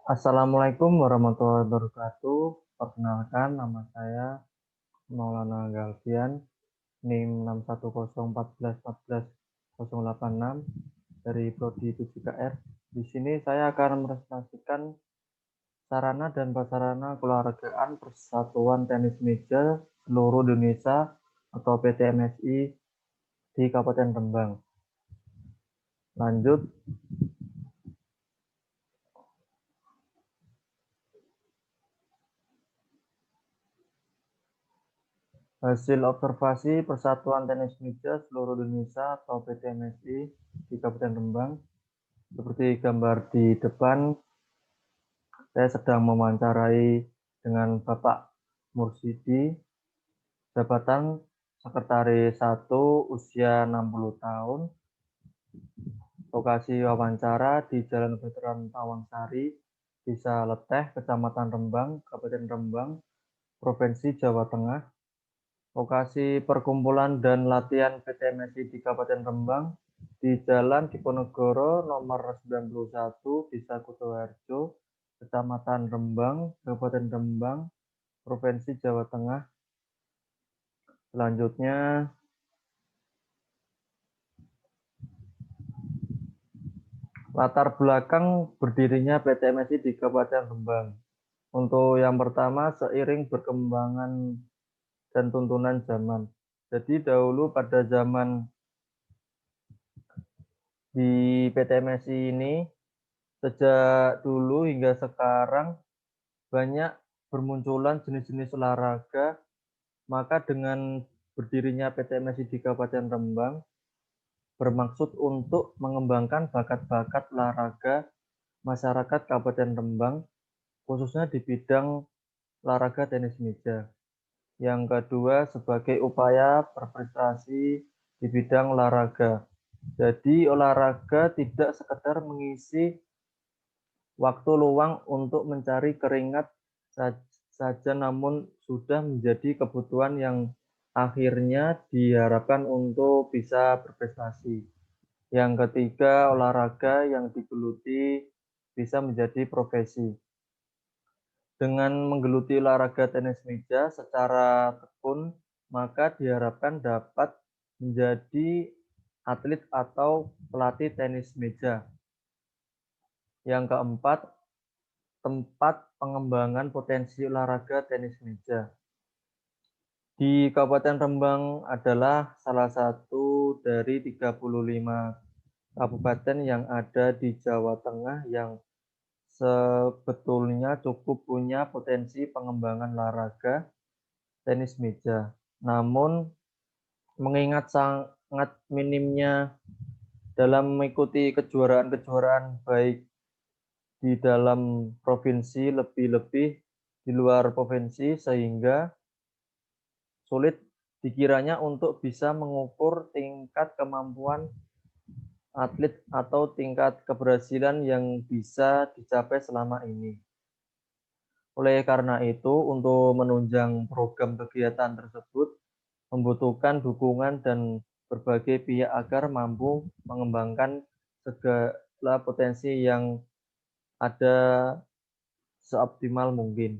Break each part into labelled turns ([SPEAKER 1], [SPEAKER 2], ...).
[SPEAKER 1] Assalamualaikum warahmatullahi wabarakatuh. Perkenalkan, nama saya Maulana Galvian, NIM 61014141086 dari Prodi 7KR. Di sini saya akan mepresentasikan sarana dan prasarana keolahragaan Persatuan Tenis Meja Seluruh Indonesia atau PTMSI di Kabupaten Rembang. Lanjut. Hasil observasi Persatuan Tenis Meja Seluruh Indonesia atau PTMSI di Kabupaten Rembang. Seperti gambar di depan, saya sedang mewawancarai dengan Bapak Mursidi, jabatan Sekretaris 1, usia 60 tahun. Lokasi wawancara di Jalan Veteran Tawangsari, Desa Leteh, Kecamatan Rembang, Kabupaten Rembang, Provinsi Jawa Tengah. Lokasi perkumpulan dan latihan PTMSI di Kabupaten Rembang di Jalan Diponegoro nomor 91, Desa Kutoharjo, Kecamatan Rembang, Kabupaten Rembang, Provinsi Jawa Tengah. Selanjutnya, latar belakang berdirinya PTMSI di Kabupaten Rembang. Untuk yang pertama, seiring perkembangan dan tuntunan zaman. Jadi dahulu pada zaman di PTMSI ini, sejak dulu hingga sekarang banyak bermunculan jenis-jenis olahraga, maka dengan berdirinya PTMSI di Kabupaten Rembang bermaksud untuk mengembangkan bakat-bakat olahraga masyarakat Kabupaten Rembang, khususnya di bidang olahraga tenis meja. Yang kedua, sebagai upaya berprestasi di bidang olahraga. Jadi olahraga tidak sekedar mengisi waktu luang untuk mencari keringat saja, namun sudah menjadi kebutuhan yang akhirnya diharapkan untuk bisa berprestasi. Yang ketiga, olahraga yang digeluti bisa menjadi profesi. Dengan menggeluti olahraga tenis meja secara tekun, maka diharapkan dapat menjadi atlet atau pelatih tenis meja. Yang keempat, tempat pengembangan potensi olahraga tenis meja. Di Kabupaten Rembang adalah salah satu dari 35 kabupaten yang ada di Jawa Tengah yang sebetulnya cukup punya potensi pengembangan olahraga tenis meja. Namun mengingat sangat minimnya dalam mengikuti kejuaraan-kejuaraan baik di dalam provinsi lebih-lebih di luar provinsi, sehingga sulit dikiranya untuk bisa mengukur tingkat kemampuan atlet atau tingkat keberhasilan yang bisa dicapai selama ini. Oleh karena itu, untuk menunjang program kegiatan tersebut membutuhkan dukungan dan berbagai pihak agar mampu mengembangkan segala potensi yang ada seoptimal mungkin.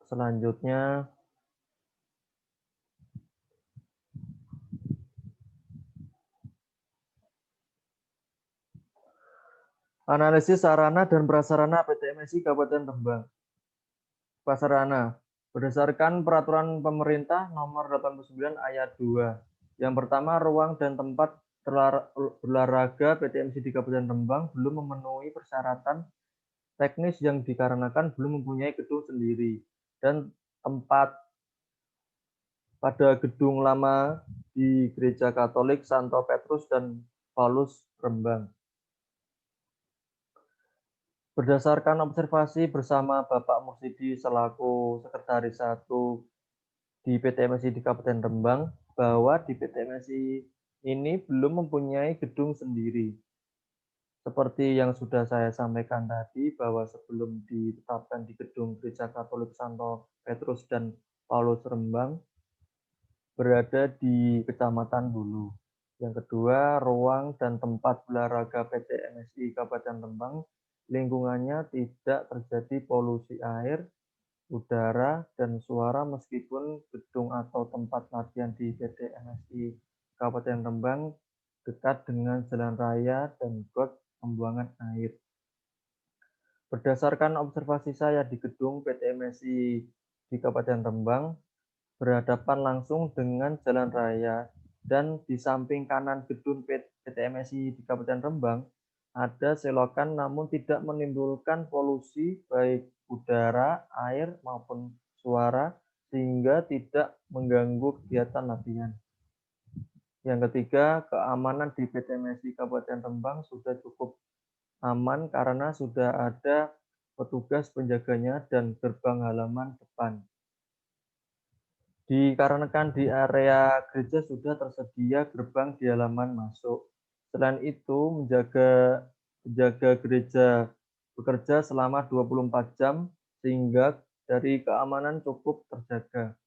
[SPEAKER 1] Selanjutnya, analisis sarana dan prasarana PTMSI Kabupaten Rembang. Prasarana, berdasarkan peraturan pemerintah nomor 89 ayat 2. Yang pertama, ruang dan tempat berolahraga PTMSI di Kabupaten Rembang belum memenuhi persyaratan teknis yang dikarenakan belum mempunyai gedung sendiri dan tempat pada gedung lama di Gereja Katolik Santo Petrus dan Paulus Rembang. Berdasarkan observasi bersama Bapak Mursidi selaku Sekretaris 1 di PTMSI di Kabupaten Rembang, bahwa di PTMSI ini belum mempunyai gedung sendiri. Seperti yang sudah saya sampaikan tadi, bahwa sebelum ditetapkan di gedung Gereja Katolik Santo Petrus dan Paulus Rembang, berada di Kecamatan Hulu. Yang kedua, ruang dan tempat olahraga PT MSI Kabupaten Rembang lingkungannya tidak terjadi polusi air, udara, dan suara meskipun gedung atau tempat latihan di PT MSI Kabupaten Rembang dekat dengan jalan raya dan got pembuangan air. Berdasarkan observasi saya di gedung PT MSI di Kabupaten Rembang, berhadapan langsung dengan jalan raya dan di samping kanan gedung PT MSI di Kabupaten Rembang ada selokan namun tidak menimbulkan polusi baik udara, air maupun suara sehingga tidak mengganggu kegiatan latihan. Yang ketiga, keamanan di PT MSI Kabupaten Rembang sudah cukup aman karena sudah ada petugas penjaganya dan gerbang halaman depan. Dikarenakan di area gereja sudah tersedia gerbang di halaman masuk. Selain itu, menjaga gereja bekerja selama 24 jam sehingga dari keamanan cukup terjaga.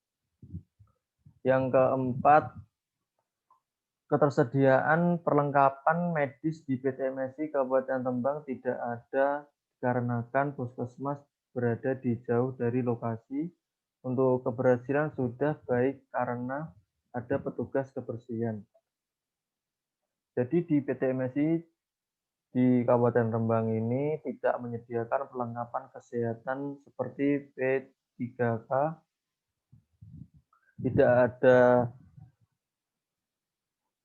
[SPEAKER 1] Yang keempat, ketersediaan perlengkapan medis di PT MSI Kabupaten Rembang tidak ada dikarenakan puskesmas berada di jauh dari lokasi. Untuk keberhasilan sudah baik karena ada petugas kebersihan. Jadi di PT MSI di Kabupaten Rembang ini tidak menyediakan perlengkapan kesehatan seperti P3K, tidak ada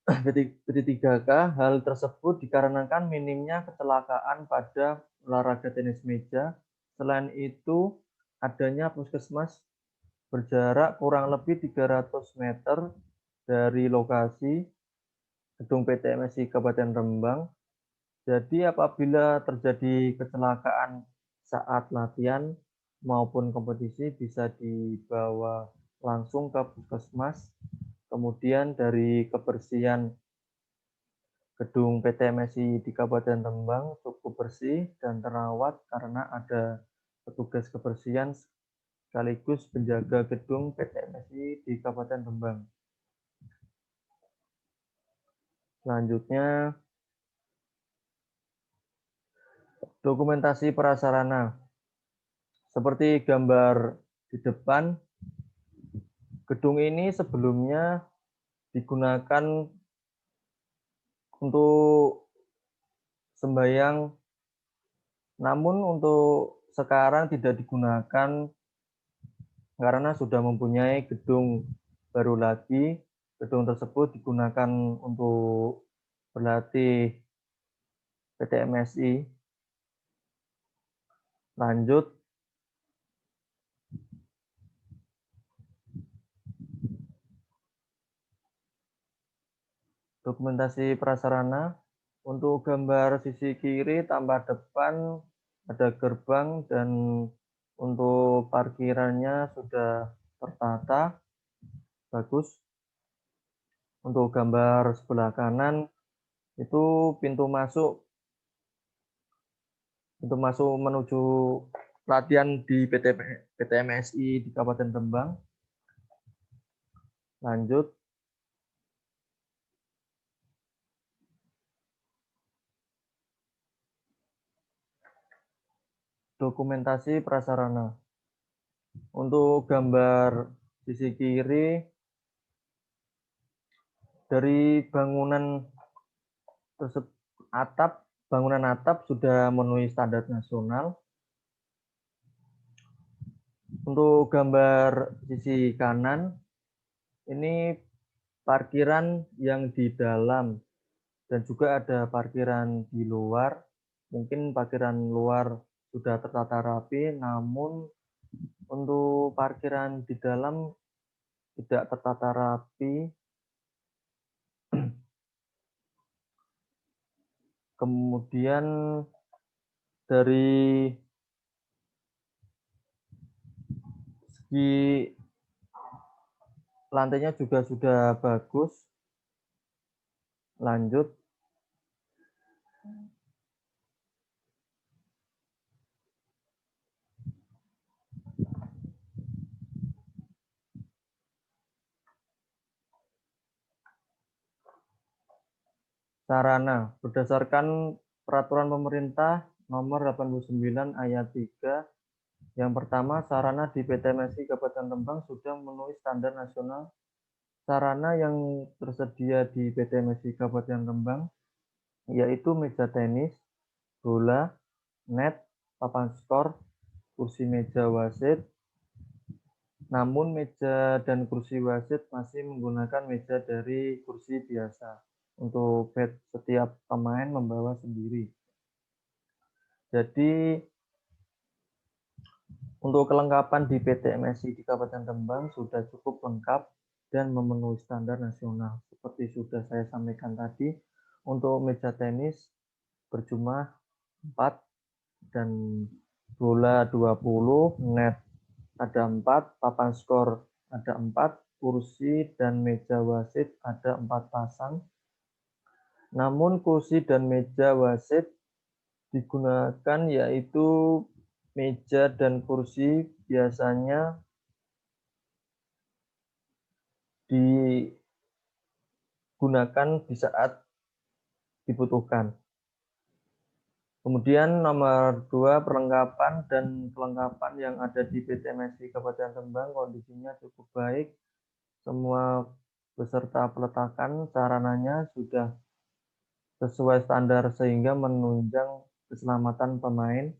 [SPEAKER 1] P3K. Hal tersebut dikarenakan minimnya kecelakaan pada olahraga tenis meja. Selain itu, adanya puskesmas berjarak kurang lebih 300 meter dari lokasi gedung PT MSI Kabupaten Rembang. Jadi apabila terjadi kecelakaan saat latihan maupun kompetisi bisa dibawa langsung ke puskesmas. Kemudian dari kebersihan gedung PT MSI di Kabupaten Rembang cukup bersih dan terawat karena ada petugas kebersihan sekaligus penjaga gedung PT MSI di Kabupaten Rembang. Selanjutnya, dokumentasi prasarana. Seperti gambar di depan, gedung ini sebelumnya digunakan untuk sembahyang, namun untuk sekarang tidak digunakan karena sudah mempunyai gedung baru lagi. Gedung tersebut digunakan untuk berlatih PT MSI. Lanjut, dokumentasi prasarana. Untuk gambar sisi kiri tambah depan ada gerbang dan untuk parkirannya sudah tertata bagus. Untuk gambar sebelah kanan itu pintu masuk menuju latihan di PT MSI di Kabupaten Rembang. Lanjut, dokumentasi prasarana. Untuk gambar sisi kiri dari bangunan atap sudah memenuhi standar nasional. Untuk gambar sisi kanan ini parkiran yang di dalam dan juga ada parkiran di luar. Mungkin parkiran luar sudah tertata rapi, namun untuk parkiran di dalam tidak tertata rapi. Kemudian dari segi lantainya juga sudah bagus. Lanjut, Sarana, berdasarkan peraturan pemerintah nomor 89 ayat 3, yang pertama, sarana di PT MSI Kabupaten Rembang sudah memenuhi standar nasional. Sarana yang tersedia di PT MSI Kabupaten Rembang yaitu meja tenis, bola, net, papan skor, kursi meja wasit. Namun meja dan kursi wasit masih menggunakan meja dari kursi biasa. Untuk bed setiap pemain membawa sendiri. Jadi untuk kelengkapan di PT MSI di Kabupaten Rembang sudah cukup lengkap dan memenuhi standar nasional. Seperti sudah saya sampaikan tadi, untuk meja tenis berjumlah 4 dan bola 20, net ada 4, papan skor ada 4, kursi dan meja wasit ada 4 pasang. Namun kursi dan meja wasit digunakan yaitu meja dan kursi biasanya digunakan di saat dibutuhkan. Kemudian nomor 2, perlengkapan dan kelengkapan yang ada di PT MSI Kabupaten Rembang kondisinya cukup baik. Semua beserta peletakan sarananya sudah sesuai standar sehingga menunjang keselamatan pemain.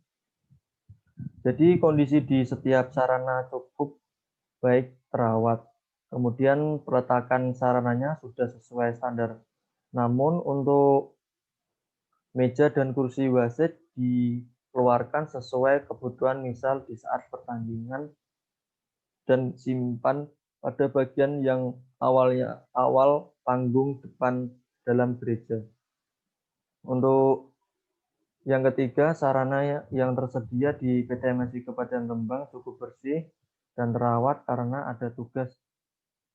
[SPEAKER 1] Jadi kondisi di setiap sarana cukup baik terawat. Kemudian peletakan sarananya sudah sesuai standar. Namun untuk meja dan kursi wasit dikeluarkan sesuai kebutuhan, misal di saat pertandingan dan simpan pada bagian yang awal panggung depan dalam gereja. Untuk yang ketiga, sarana yang tersedia di PT MSI Kabupaten Rembang cukup bersih dan terawat karena ada tugas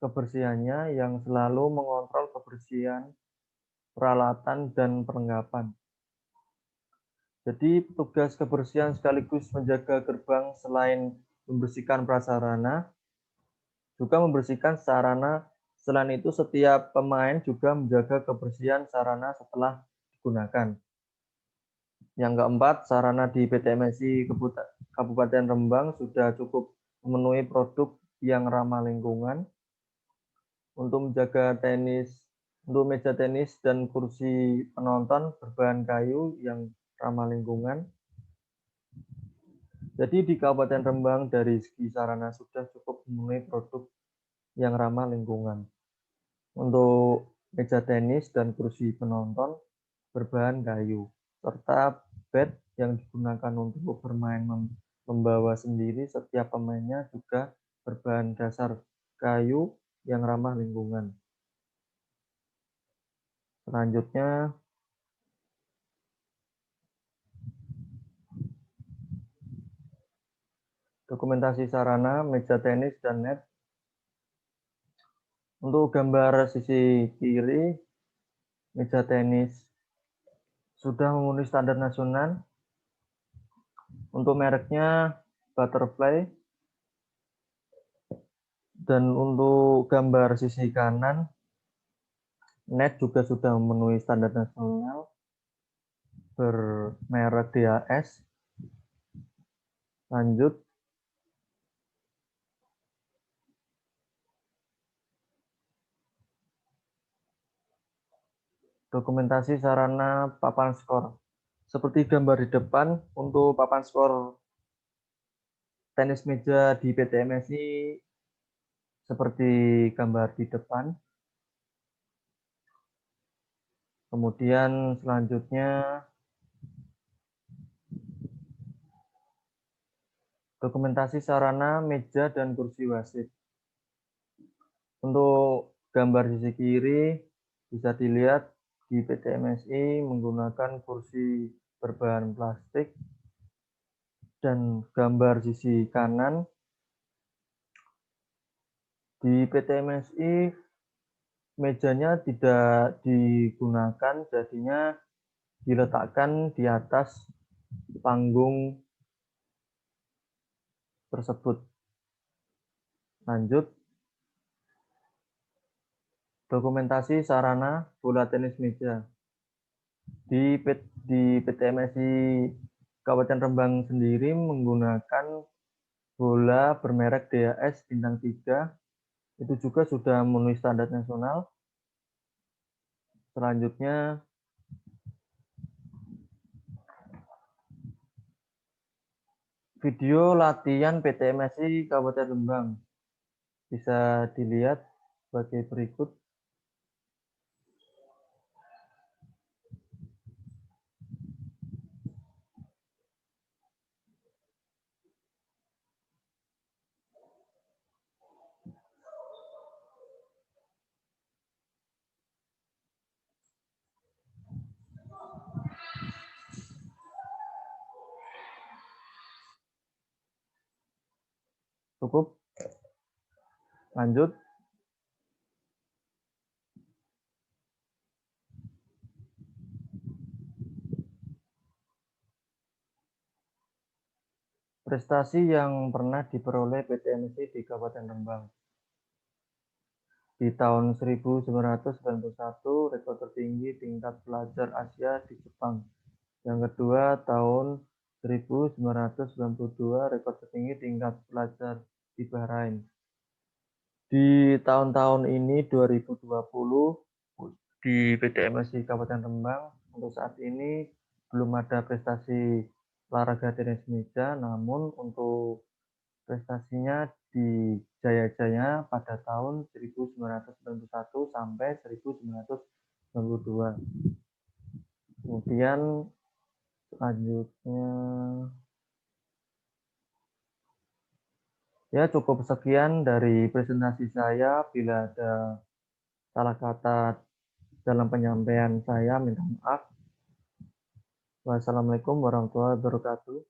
[SPEAKER 1] kebersihannya yang selalu mengontrol kebersihan peralatan dan perlengkapan. Jadi petugas kebersihan sekaligus menjaga gerbang selain membersihkan prasarana, juga membersihkan sarana. Selain itu setiap pemain juga menjaga kebersihan sarana setelah digunakan. Yang keempat, sarana di PT MSI Kabupaten Rembang sudah cukup memenuhi produk yang ramah lingkungan. Untuk meja tenis dan kursi penonton berbahan kayu yang ramah lingkungan. Jadi di Kabupaten Rembang dari segi sarana sudah cukup memenuhi produk yang ramah lingkungan. Untuk meja tenis dan kursi penonton berbahan kayu, serta bed yang digunakan untuk bermain membawa sendiri setiap pemainnya juga berbahan dasar kayu yang ramah lingkungan. Selanjutnya, dokumentasi sarana, meja tenis, dan net. Untuk gambar sisi kiri, meja tenis sudah memenuhi standar nasional. Untuk mereknya Butterfly. Dan untuk gambar sisi kanan, net juga sudah memenuhi standar nasional bermerek DHS. Lanjut. Dokumentasi sarana papan skor. Seperti gambar di depan, untuk papan skor tenis meja di PT MSI seperti gambar di depan. Kemudian selanjutnya dokumentasi sarana meja dan kursi wasit. Untuk gambar sisi kiri bisa dilihat di PT MSI menggunakan kursi berbahan plastik, dan gambar sisi kanan di PT MSI mejanya tidak digunakan, jadinya diletakkan di atas panggung tersebut. Lanjut. Dokumentasi sarana bola tenis meja. Di PT MSI Kabupaten Rembang sendiri menggunakan bola bermerek DHS bintang 3, itu juga sudah memenuhi standar nasional. Selanjutnya, video latihan PT MSI Kabupaten Rembang bisa dilihat sebagai berikut. Cukup. Lanjut. Prestasi yang pernah diperoleh PT MSI di Kabupaten Rembang. Di tahun 1991, rekor tertinggi tingkat pelajar Asia di Jepang. Yang kedua, tahun 1992, rekor tertinggi tingkat pelajar di Bahrain. Di tahun-tahun ini, 2020, di PT MSI Kabupaten Rembang, untuk saat ini belum ada prestasi olahraga tenis meja, namun untuk prestasinya di Jaya-Jaya pada tahun 1991 sampai 1992. Kemudian selanjutnya, ya cukup sekian dari presentasi saya. Bila ada salah kata dalam penyampaian saya, minta maaf. Wassalamualaikum warahmatullahi wabarakatuh.